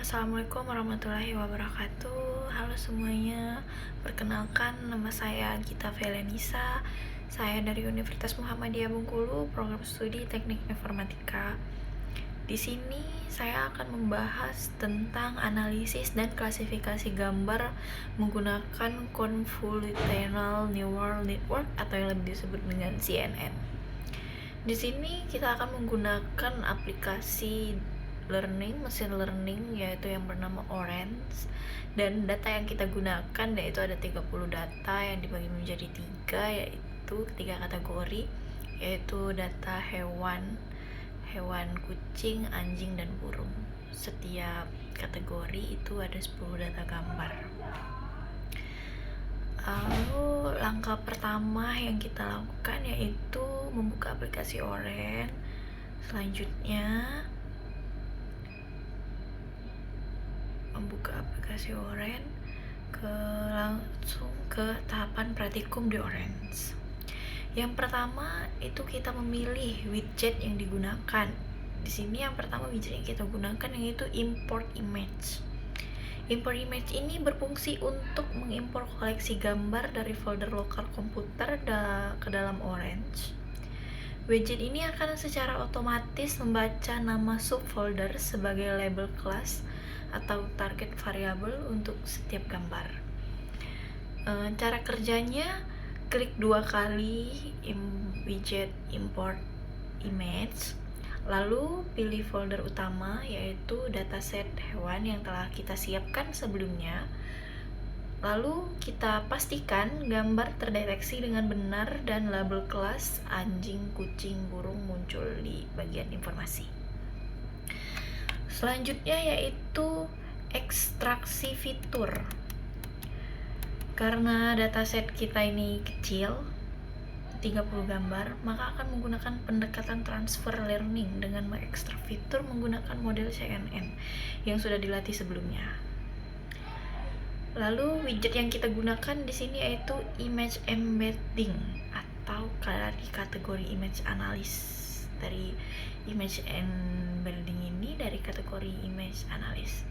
Assalamualaikum warahmatullahi wabarakatuh. Halo semuanya, perkenalkan nama saya Gita Velenisa. Saya dari Universitas Muhammadiyah Bengkulu, program studi Teknik Informatika. Di sini saya akan membahas tentang analisis dan klasifikasi gambar menggunakan Convolutional Neural Network atau yang lebih disebut dengan CNN. Di sini kita akan menggunakan aplikasi mesin learning yaitu yang bernama Orange, dan data yang kita gunakan yaitu ada 30 data yang dibagi menjadi tiga kategori, yaitu data hewan kucing, anjing, dan burung. Setiap kategori itu ada 10 data gambar. Lalu langkah pertama yang kita lakukan yaitu membuka aplikasi Orange. Selanjutnya membuka aplikasi Orange langsung ke tahapan praktikum di Orange. Yang pertama itu kita memilih widget yang digunakan. Di sini yang pertama widget yang kita gunakan yaitu import image. Import image ini berfungsi untuk mengimpor koleksi gambar dari folder lokal komputer ke dalam Orange. Widget ini akan secara otomatis membaca nama subfolder sebagai label kelas atau target variabel untuk setiap gambar. Cara kerjanya, klik 2 kali widget import image, lalu pilih folder utama yaitu dataset hewan yang telah kita siapkan sebelumnya. Lalu kita pastikan gambar terdeteksi dengan benar dan label kelas anjing, kucing, burung muncul di bagian informasi. Selanjutnya yaitu ekstraksi fitur. Karena dataset kita ini kecil, 30 gambar, maka akan menggunakan pendekatan transfer learning dengan mengekstrak fitur menggunakan model CNN yang sudah dilatih sebelumnya. Lalu widget yang kita gunakan di sini yaitu image embedding atau dari kategori image analysis. Dari image embedding ini dari kategori image analysis.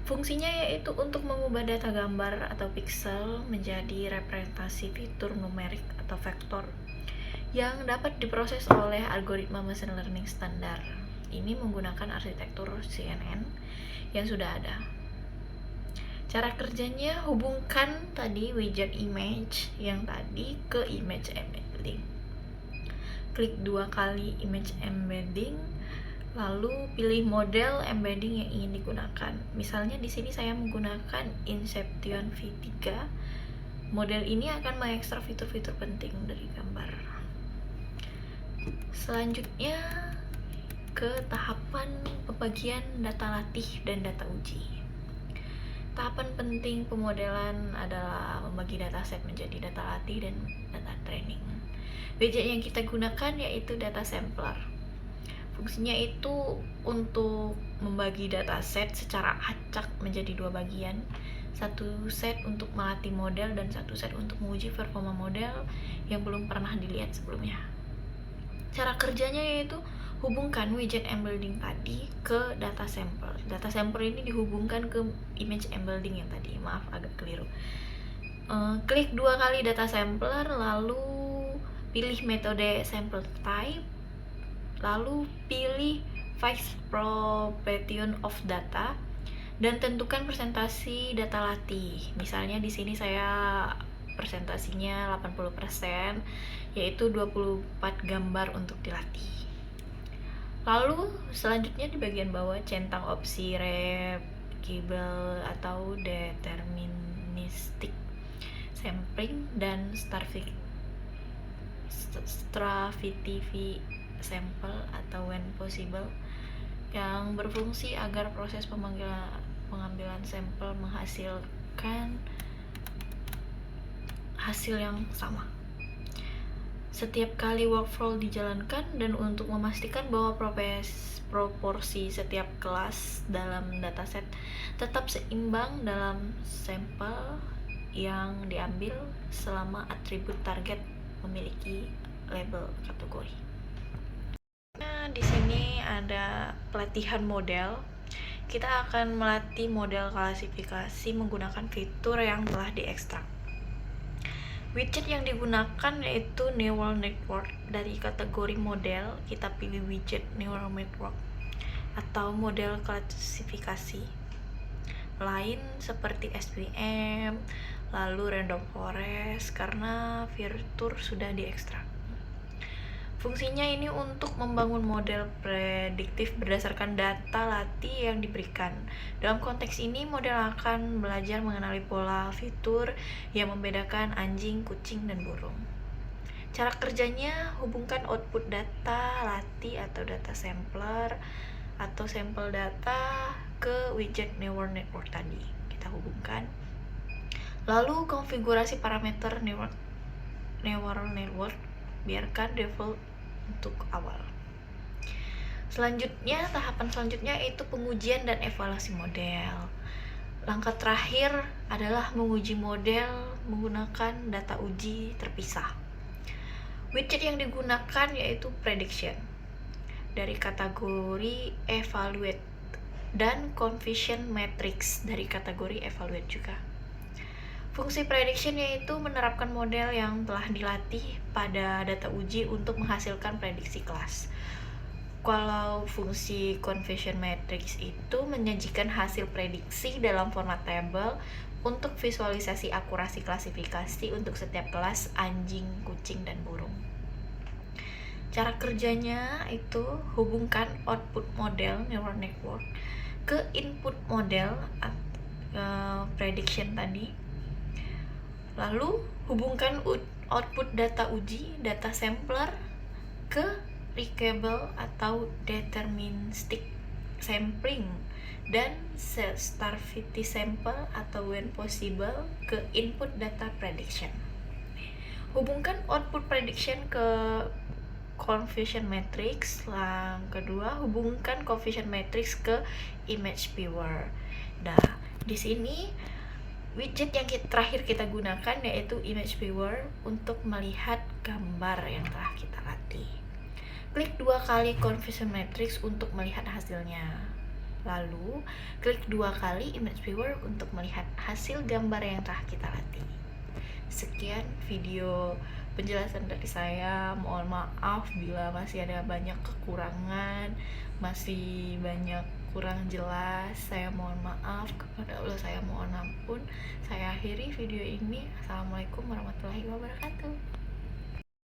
Fungsinya yaitu untuk mengubah data gambar atau pixel menjadi representasi fitur numerik atau vektor yang dapat diproses oleh algoritma machine learning standar. Ini menggunakan arsitektur CNN yang sudah ada. Cara kerjanya, hubungkan tadi widget image yang tadi ke image embedding. Klik 2 kali image embedding, lalu pilih model embedding yang ingin digunakan. Misalnya di sini saya menggunakan Inception V3. Model ini akan mengekstrak fitur-fitur penting dari gambar. Selanjutnya ke tahapan pembagian data latih dan data uji. Tahapan penting pemodelan adalah membagi dataset menjadi data latih dan data training. Widget yang kita gunakan yaitu data sampler. Fungsinya itu untuk membagi dataset secara acak menjadi 2 bagian. Satu set untuk melatih model dan satu set untuk menguji performa model yang belum pernah dilihat sebelumnya. Cara kerjanya yaitu hubungkan widget embedding tadi ke data sampler. Data sampler ini dihubungkan ke image embedding yang tadi. Maaf, agak keliru. Klik 2 kali data sampler, lalu pilih metode sample type, lalu pilih fixed proportion of data dan tentukan presentasi data latih. Misalnya di sini saya presentasinya 80%, yaitu 24 gambar untuk dilatih. Lalu selanjutnya di bagian bawah centang opsi repeatable atau deterministic sampling dan stratified sample atau when possible yang berfungsi agar proses pengambilan sampel menghasilkan hasil yang sama setiap kali workflow dijalankan, dan untuk memastikan bahwa proporsi setiap kelas dalam dataset tetap seimbang dalam sampel yang diambil selama atribut target memiliki label kategori. Di sini ada pelatihan model kita akan melatih model klasifikasi menggunakan fitur yang telah diekstrak. Widget yang digunakan yaitu neural network. Dari kategori model, kita pilih widget neural network atau model klasifikasi lain seperti SVM, lalu random forest, karena fitur sudah diekstrak. Fungsinya ini untuk membangun model prediktif berdasarkan data latih yang diberikan. Dalam konteks ini, model akan belajar mengenali pola fitur yang membedakan anjing, kucing, dan burung. Cara kerjanya, hubungkan output data latih atau data sampler atau sampel data ke widget neural network tadi. Kita hubungkan. Lalu konfigurasi parameter neural network, biarkan default untuk awal. Selanjutnya, tahapan selanjutnya yaitu pengujian dan evaluasi model. Langkah terakhir adalah menguji model menggunakan data uji terpisah. Widget yang digunakan yaitu prediction dari kategori evaluate dan confusion matrix dari kategori evaluate juga. Fungsi prediction yaitu menerapkan model yang telah dilatih pada data uji untuk menghasilkan prediksi kelas. Kalau fungsi confusion matrix itu menyajikan hasil prediksi dalam format tabel untuk visualisasi akurasi klasifikasi untuk setiap kelas anjing, kucing, dan burung. Cara kerjanya itu hubungkan output model neural network ke input model prediction tadi. Lalu hubungkan output data uji, data sampler ke reachable atau deterministic sampling dan starvity sample atau when possible ke input data prediction. Hubungkan output prediction ke confusion matrix. Yang kedua, hubungkan confusion matrix ke image viewer. Nah, di sini widget yang terakhir kita gunakan yaitu image viewer untuk melihat gambar yang telah kita latih. Klik 2 kali confusion matrix untuk melihat hasilnya. Lalu, klik 2 kali image viewer untuk melihat hasil gambar yang telah kita latih. Sekian video penjelasan dari saya. Mohon maaf bila masih ada banyak kekurangan, masih banyak kurang jelas. Saya mohon maaf, kepada Allah saya mohon ampun. Saya akhiri video ini. Assalamualaikum warahmatullahi wabarakatuh.